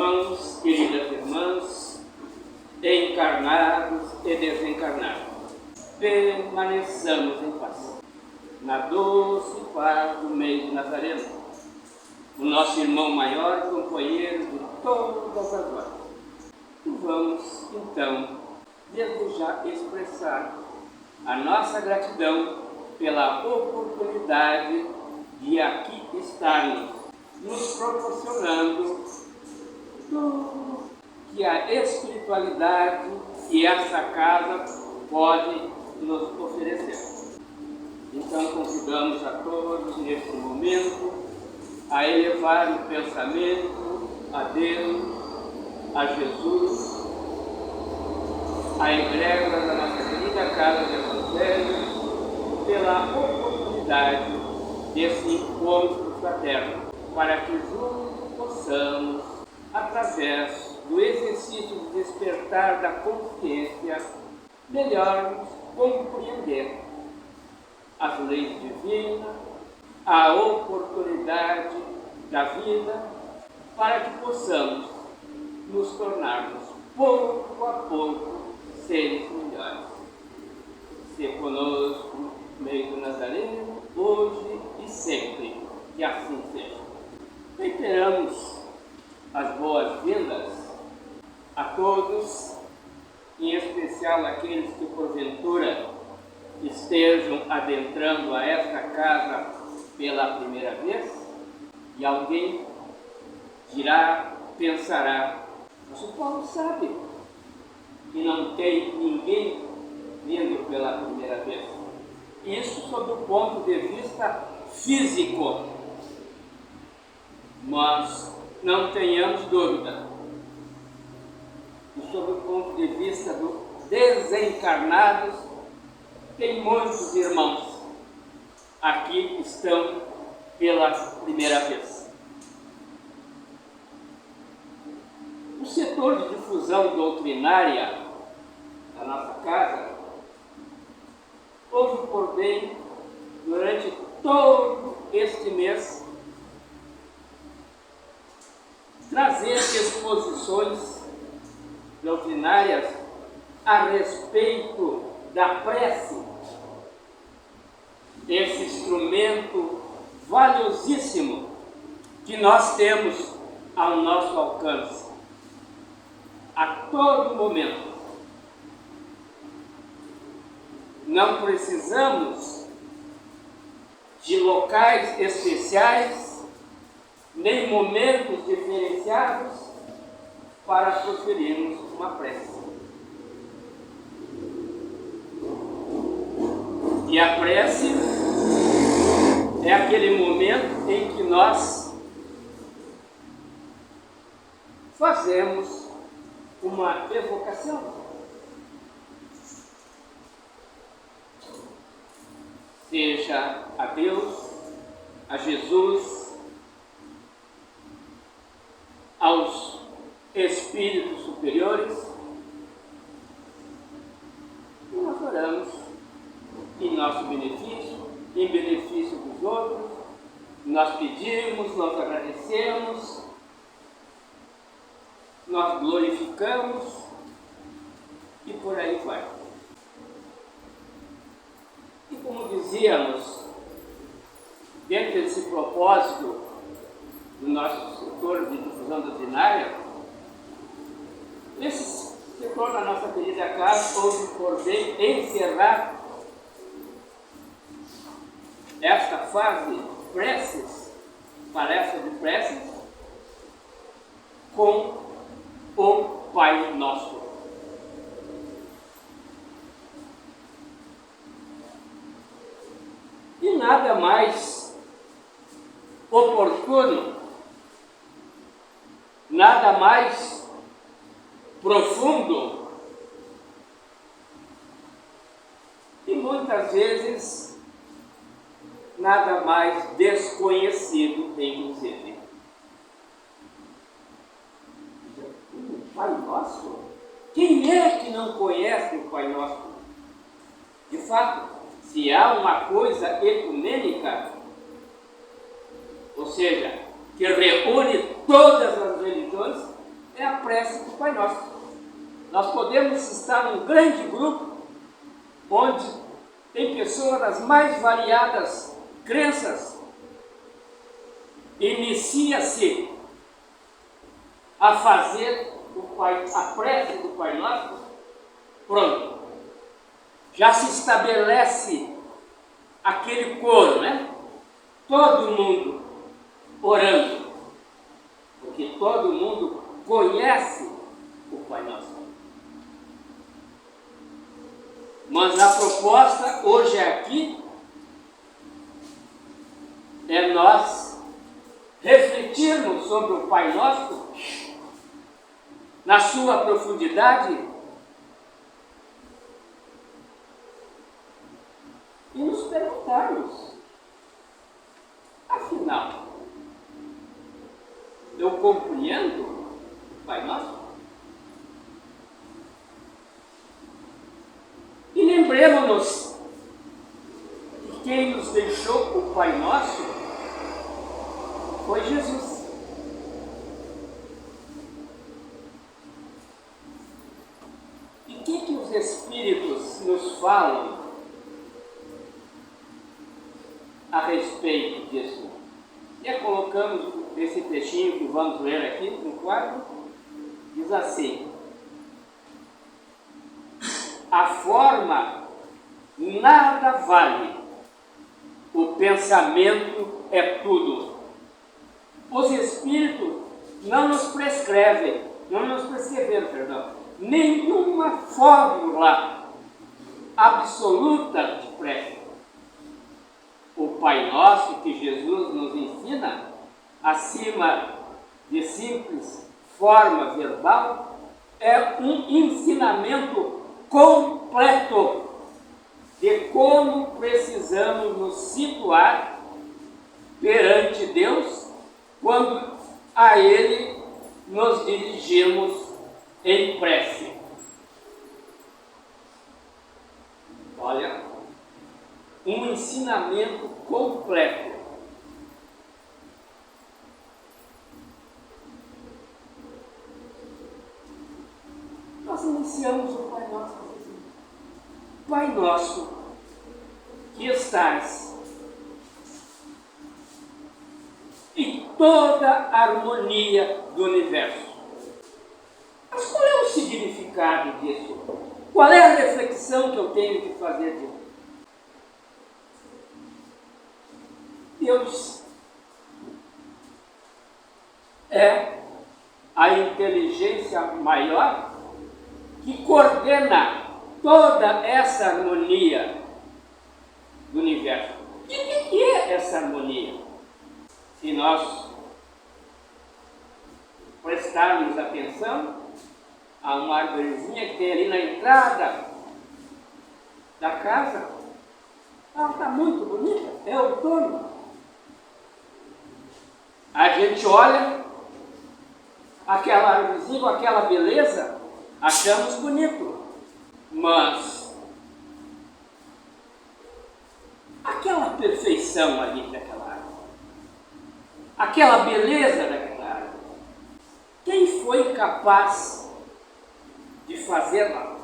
irmãos, queridas irmãs, encarnados e desencarnados, permaneçamos em paz, na doce paz do meio nazareno, o nosso irmão maior, companheiro de todas as horas. E vamos, então, desde já expressar a nossa gratidão pela oportunidade de aqui estarmos, nos proporcionando tudo que a espiritualidade e essa casa pode nos oferecer. Então convidamos a todos neste momento a elevar o pensamento a Deus, a Jesus, a egrégora da nossa querida Casa do Evangelho, pela oportunidade desse encontro fraterno, para que juntos possamos, através do exercício de despertar da consciência, melhor compreender as leis divinas, a oportunidade da vida, para que possamos nos tornarmos, pouco a pouco, seres melhores. Se conosco, meio do Nazareno, hoje e sempre, que assim seja. Reiteramos as boas-vindas a todos, em especial aqueles que porventura estejam adentrando a esta casa pela primeira vez, e alguém dirá, pensará, mas o Paulo sabe que não tem ninguém vindo pela primeira vez. Isso sob o ponto de vista físico, mas não tenhamos dúvida, e sob o ponto de vista dos desencarnados, tem muitos irmãos aqui que estão pela primeira vez. O setor de difusão doutrinária da nossa casa houve por bem, durante todo este mês, trazer exposições doutrinárias a respeito da prece, esse instrumento valiosíssimo que nós temos ao nosso alcance a todo momento. Não precisamos de locais especiais, nem momentos diferenciados para proferirmos uma prece. E a prece é aquele momento em que nós fazemos uma evocação. Seja a Deus, a Jesus, aos espíritos superiores, e nós oramos em nosso benefício, em benefício dos outros, nós pedimos, nós agradecemos, nós glorificamos e por aí vai. E como dizíamos, dentro desse propósito do nosso setor de difusão doutrinária, esse setor da nossa querida casa houve por bem encerrar esta fase de preces, palestra de preces, com o Pai Nosso. E nada mais oportuno, nada mais profundo e muitas vezes nada mais desconhecido, inclusive. O Pai Nosso? Quem é que não conhece o Pai Nosso? De fato, se há uma coisa ecumênica, ou seja, que reúne todas as religiões, prece do Pai Nosso. Nós podemos estar num grande grupo, onde tem pessoas das mais variadas crenças. Inicia-se a fazer a prece do Pai Nosso, pronto. Já se estabelece aquele coro, né? Todo mundo orando, porque todo mundo conhece o Pai Nosso. Mas a proposta hoje aqui é nós refletirmos sobre o Pai Nosso na sua profundidade e nos perguntarmos, afinal, eu compreendo o Pai Nosso? E lembremos-nos que quem nos deixou o Pai Nosso foi Jesus. E o que os Espíritos nos falam a respeito disso? E colocamos esse textinho que vamos ler aqui no quadro, diz assim: a forma nada vale, o pensamento é tudo. Os Espíritos não nos prescrevem, nenhuma fórmula absoluta de prece. O Pai Nosso que Jesus nos ensina, acima de simples forma verbal, é um ensinamento completo de como precisamos nos situar perante Deus quando a Ele nos dirigimos em prece. Olha, um ensinamento completo. Nós iniciamos o Pai Nosso assim: Pai Nosso, que estás em toda a harmonia do universo. Mas qual é o significado disso? Qual é a reflexão que eu tenho que fazer disso? Deus é a inteligência maior que coordena toda essa harmonia do universo. E o que é essa harmonia? Se nós prestarmos atenção a uma árvorezinha que tem ali na entrada da casa, ela está muito bonita, é outono. A gente olha aquela árvorezinha com aquela beleza, achamos bonito, mas aquela perfeição ali daquela árvore, aquela beleza daquela árvore, quem foi capaz de fazê-la?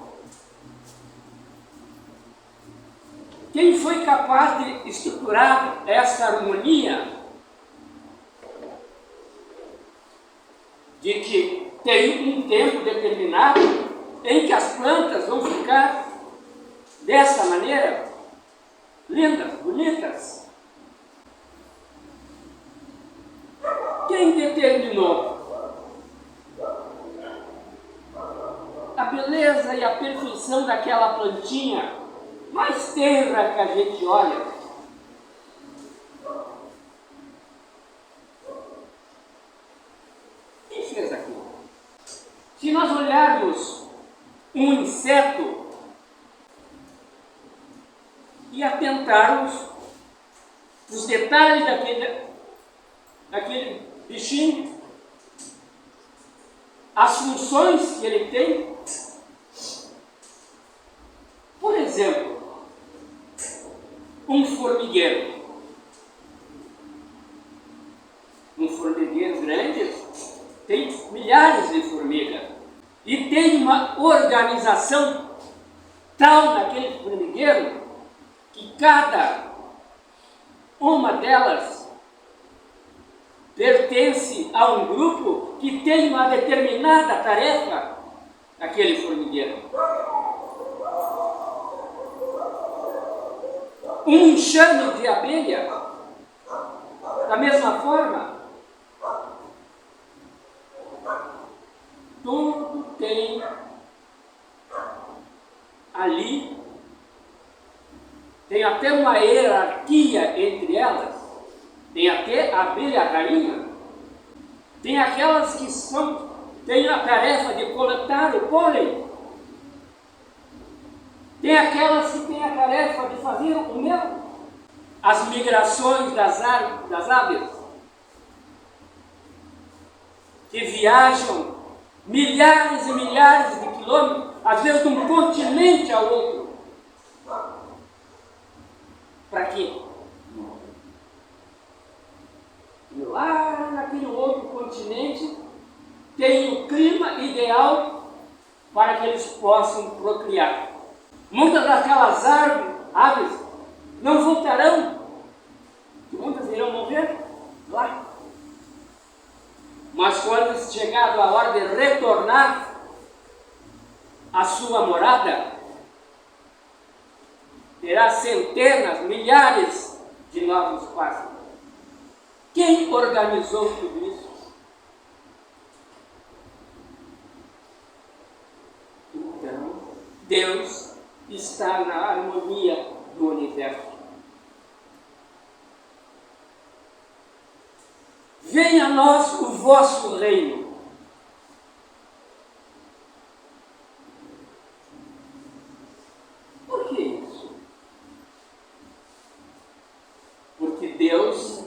Quem foi capaz de estruturar essa harmonia de que tem um tempo determinado em que as plantas vão ficar dessa maneira, lindas, bonitas? Quem determinou a beleza e a perfeição daquela plantinha mais tenra que a gente olha? Quem fez aquilo? Se nós olharmos um inseto e atentarmos os detalhes daquele bichinho, as funções que ele tem, por exemplo, um formigueiro. Um formigueiro grande, tem milhares de formigas. E tem uma organização tal naquele formigueiro que cada uma delas pertence a um grupo que tem uma determinada tarefa naquele formigueiro. Um enxame de abelha, da mesma forma, tudo tem ali, tem até uma hierarquia entre elas, tem até a abelha rainha, tem aquelas que têm a tarefa de coletar o pólen, tem aquelas que têm a tarefa de fazer o mel, as migrações das aves, que viajam milhares e milhares de quilômetros, às vezes de um continente ao outro. Para quê? E lá naquele outro continente tem o clima ideal para que eles possam procriar. Muitas daquelas aves não voltarão, muitas irão morrer lá. Mas quando chegado a hora de retornar à sua morada, terá centenas, milhares de novos pássaros. Quem organizou tudo isso? Então, Deus está na harmonia do universo. Venha a nós o vosso reino. Por que isso? Porque Deus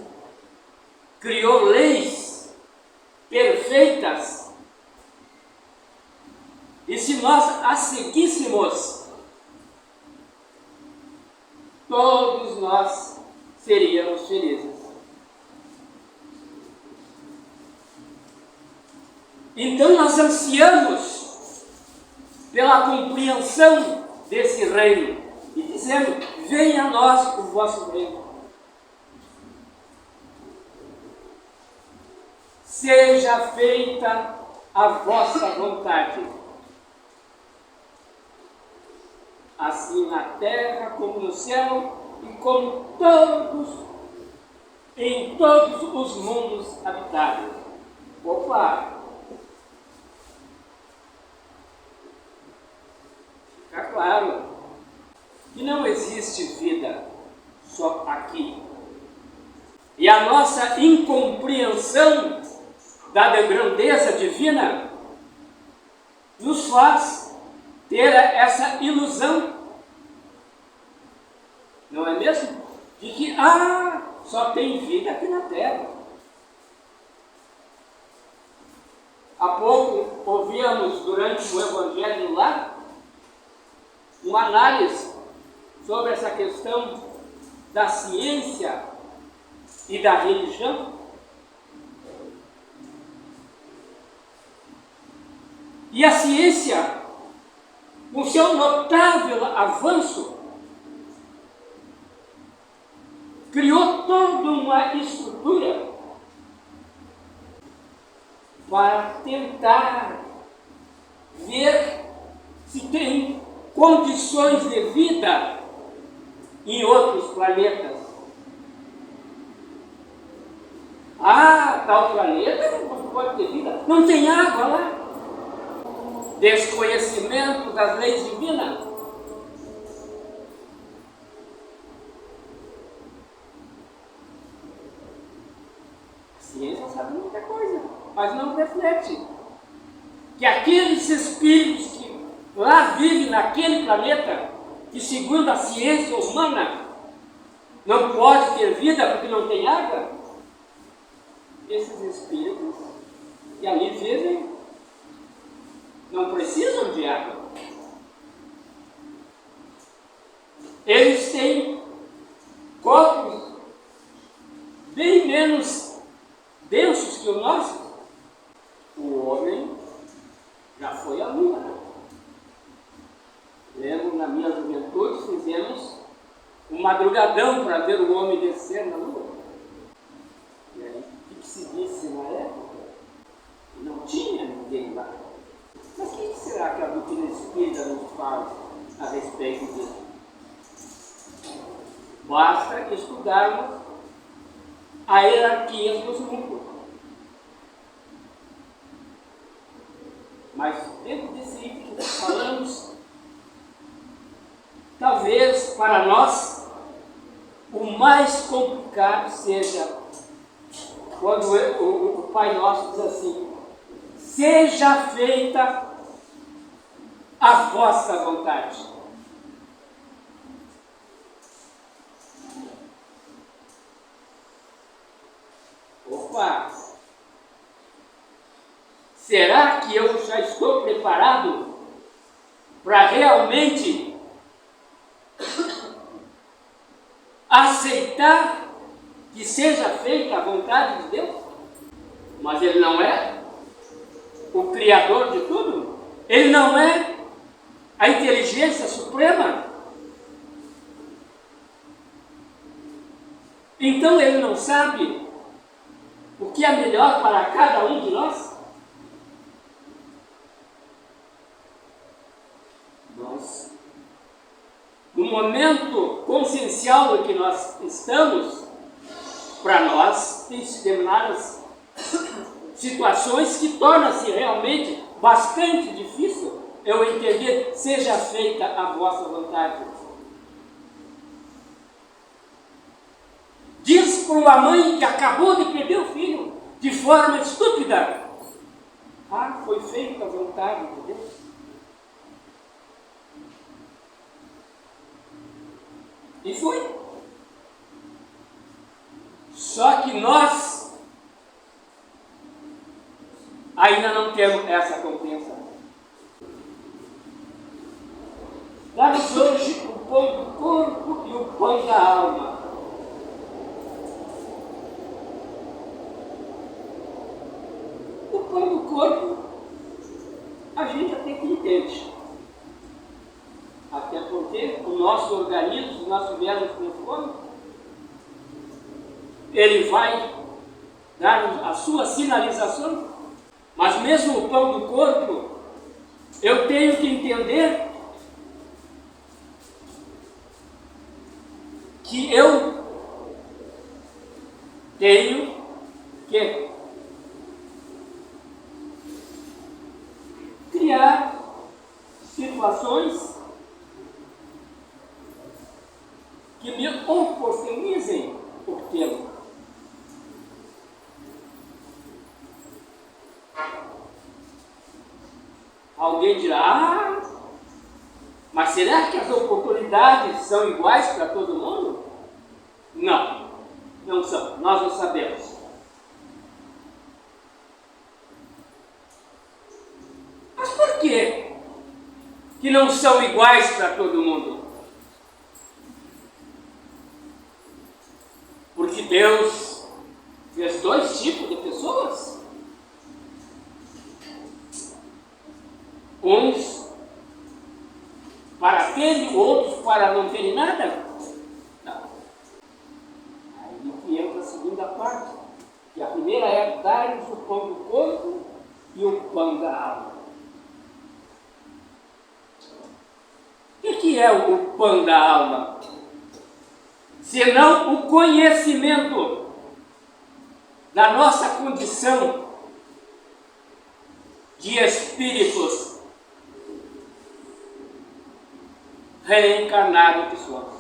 criou leis perfeitas e se nós as seguíssemos, todos nós seríamos felizes. Então nós ansiamos pela compreensão desse reino e dizemos: venha a nós o vosso reino. Seja feita a vossa vontade, assim na terra como no céu e como em todos os mundos habitados. Opa! Fica claro que não existe vida só aqui. E a nossa incompreensão da grandeza divina nos faz ter essa ilusão, não é mesmo? De que só tem vida aqui na Terra. Há pouco ouvíamos durante o Evangelho lá uma análise sobre essa questão da ciência e da religião. E a ciência, com seu notável avanço, criou toda uma estrutura para tentar ver se tem condições de vida em outros planetas. Tal planeta não pode ter vida, não tem água lá. Desconhecimento das leis divinas. A ciência sabe muita coisa, mas não reflete que aqueles espíritos que lá vivem naquele planeta, que segundo a ciência humana não pode ter vida porque não tem água, esses espíritos que ali vivem não precisam de água. Eles têm corpos bem menos densos que o nosso. homem já foi à lua. Né? Lembro, na minha juventude, fizemos um madrugadão para ver o homem descer na lua. E aí, o que se disse na época? Não tinha ninguém lá. Mas o que será que a doutrina espírita nos fala a respeito disso? Basta estudarmos a hierarquia dos mundos. Mas dentro desse item que nós falamos, talvez para nós o mais complicado seja quando o Pai Nosso diz assim: seja feita a vossa vontade. Opa! Será que eu já estou preparado para realmente aceitar que seja feita a vontade de Deus? Mas Ele não é o Criador de tudo? Ele não é a inteligência suprema? Então Ele não sabe o que é melhor para cada um de nós? Nós, no momento consciencial em que nós estamos, para nós tem determinadas situações que torna-se realmente bastante difícil eu entender: seja feita a vossa vontade. Diz para uma mãe que acabou de perder o filho de forma estúpida: ah, foi feita a vontade de Deus. E foi. Só que nós ainda não temos essa compreensão. Dá-nos hoje o pão do corpo e o pão da alma. O pão do corpo a gente até que entende. Até porque o nosso organismo, se nós tivermos com fome, ele vai dar a sua sinalização. Mas mesmo o pão do corpo, eu tenho que entender que eu tenho que criar situações que me oportunizem o tempo. Alguém dirá: ah, mas será que as oportunidades são iguais para todo mundo? Não, não são, nós não sabemos. Mas por que não são iguais para todo mundo? Porque Deus fez dois tipos de pessoas. Uns para terem, outros para não terem nada. Não. Aí que entra a segunda parte, que a primeira é dar-nos o pão do corpo e o pão da alma. O que é o pão da alma? Senão o conhecimento da nossa condição de espíritos reencarnados que somos.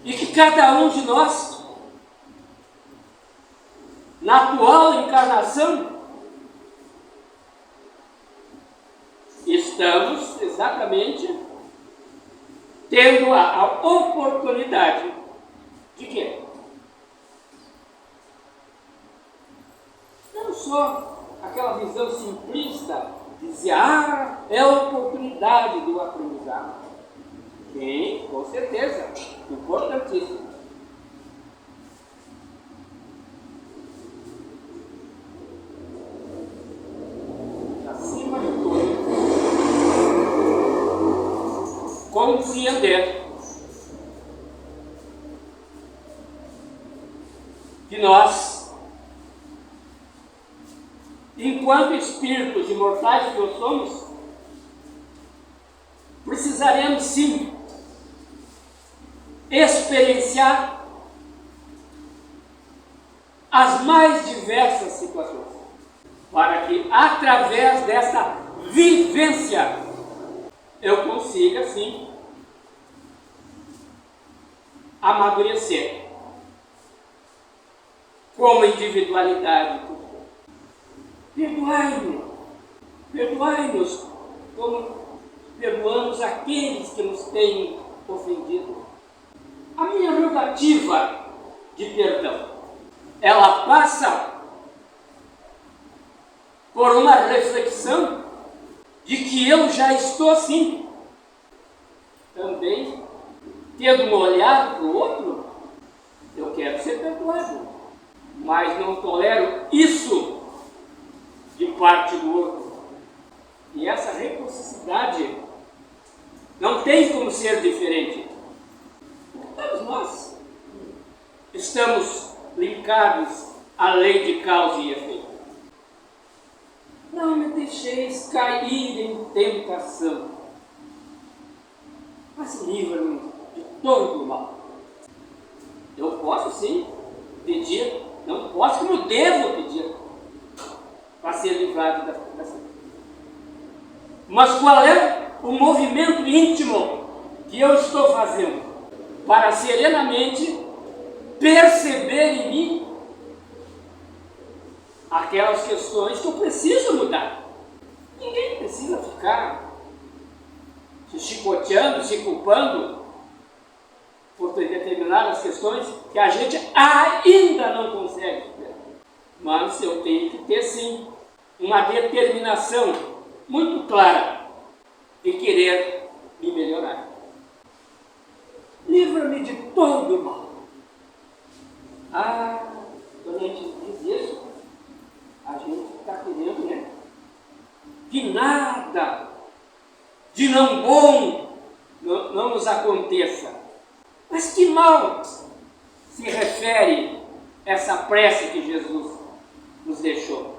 E que cada um de nós, na atual encarnação, estamos exatamente tendo a oportunidade de quê? Não só aquela visão simplista de dizer: ah, é a oportunidade do aprendizado. Sim, com certeza, importantíssimo. compreender que nós, enquanto espíritos imortais que nós somos, precisaremos sim experienciar as mais diversas situações, para que através dessa vivência eu consiga sim amadurecer como individualidade. Perdoai-nos como perdoamos aqueles que nos têm ofendido. A minha rogativa de perdão, ela passa por uma reflexão de que eu já estou assim, também tendo um olhar para o outro. Eu quero ser perdoado, mas não tolero isso de parte do outro. E essa reciprocidade não tem como ser diferente. Todos nós estamos linkados à lei de causa e efeito. Não me deixeis cair em tentação, mas livra-me de todo o mal. Eu posso sim pedir, não posso como devo pedir, para ser livrado dessa. Mas qual é o movimento íntimo que eu estou fazendo para serenamente perceber em mim aquelas questões que eu preciso mudar? Ninguém precisa ficar se chicoteando, se culpando por determinadas questões que a gente ainda não consegue. Mas eu tenho que ter sim uma determinação muito clara de querer me melhorar. Livra-me de todo o mal. Quando a gente diz isso, a gente está querendo, né, que nada de não bom não nos aconteça. Mas que mal se refere essa prece que Jesus nos deixou?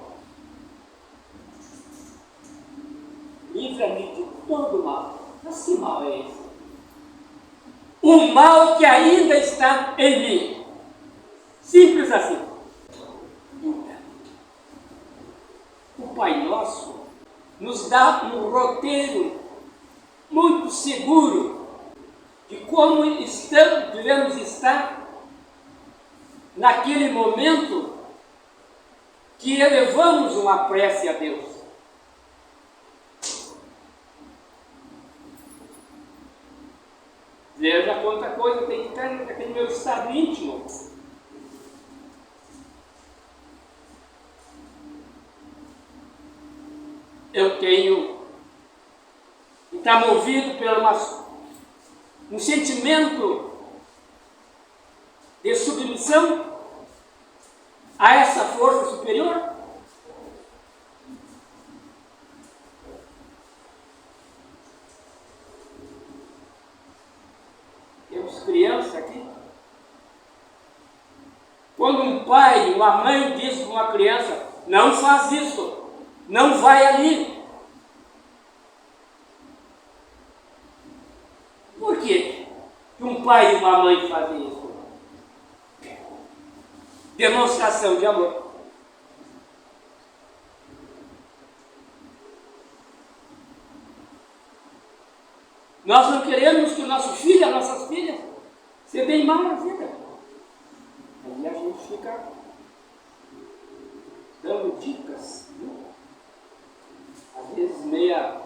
Livra-me de todo mal. Mas que mal é esse? O mal que ainda está em mim. Simples assim. O Pai Nosso nos dá um roteiro muito seguro de como devemos estar naquele momento que elevamos uma prece a Deus. Veja quanta coisa tem que estar naquele meu estado íntimo. Eu tenho que estar movido por um sentimento de submissão a essa força superior. Temos crianças aqui. Quando um pai, uma mãe diz para uma criança: não faz isso, não vai ali. Por quê que um pai e uma mãe fazem isso? Demonstração de amor. Nós não queremos que o nosso filho, as nossas filhas, se deem mal na vida. Aí a gente fica dando dicas, né? Às vezes meia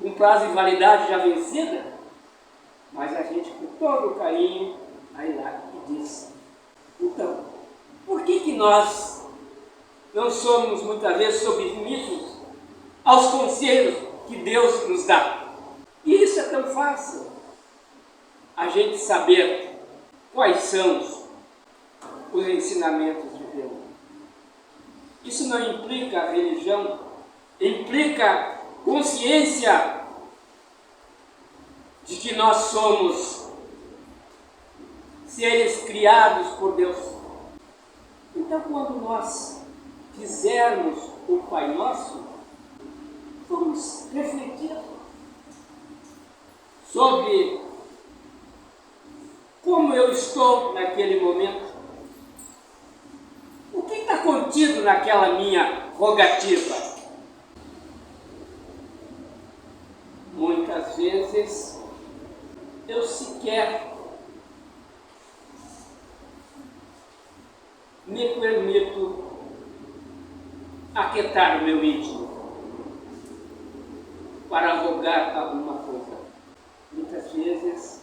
com prazo de validade já vencida, mas a gente com todo o carinho aí lá e diz: então, por que nós não somos muitas vezes submissos aos conselhos que Deus nos dá? E isso é tão fácil, a gente saber quais são os ensinamentos de Deus. Isso não implica religião, implica consciência de que nós somos seres criados por Deus. Então, quando nós fizermos o Pai Nosso, vamos refletir sobre como eu estou naquele momento. O que está contido naquela minha rogativa? Muitas vezes eu sequer me permito aquietar o meu íntimo para rogar alguma coisa. Muitas vezes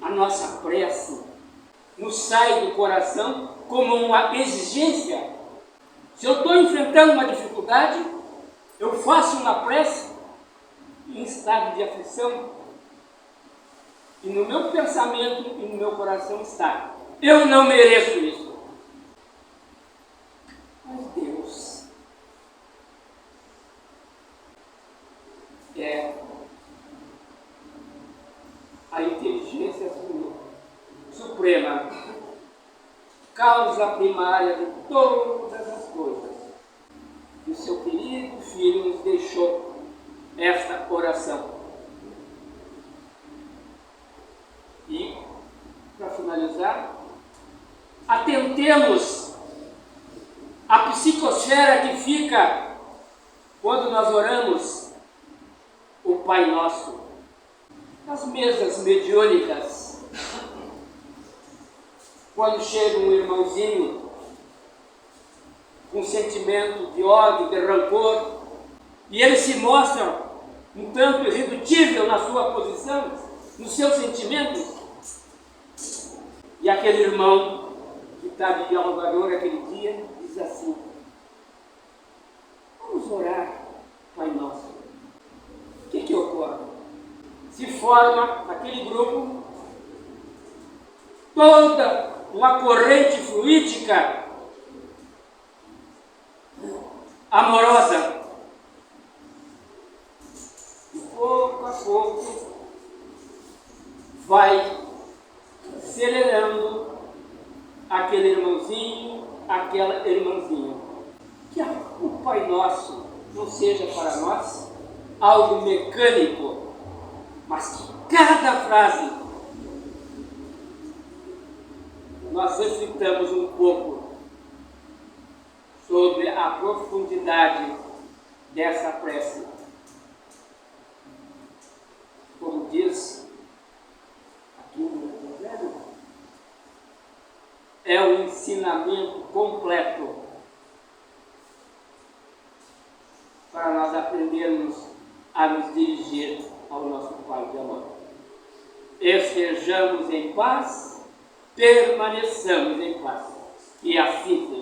a nossa prece nos sai do coração como uma exigência. Se eu estou enfrentando uma dificuldade, eu faço uma prece em estado de aflição. E no meu pensamento e no meu coração está: eu não mereço isso. Mas Deus é a inteligência suprema, causa primária de todas as coisas. E o seu querido Filho nos deixou esta oração. E, para finalizar, atentemos à psicosfera que fica quando nós oramos o Pai Nosso. As mesas mediúnicas, quando chega um irmãozinho com sentimento de ódio, de rancor, e ele se mostra um tanto irredutível na sua posição, nos seus sentimentos, e aquele irmão que está de dialogador aquele dia diz assim: vamos orar, Pai Nosso. O que ocorre? Se forma naquele grupo toda uma corrente fluídica amorosa. E pouco a pouco vai acelerando aquele irmãozinho, aquela irmãzinha. Que o Pai Nosso não seja para nós algo mecânico, mas que cada frase nós reflitamos um pouco sobre a profundidade dessa prece. Como diz aqui no Evangelho, é o ensinamento completo para nós aprendermos a nos dirigir ao nosso Pai de amor. Estejamos em paz, permaneçamos em paz. E assim seja.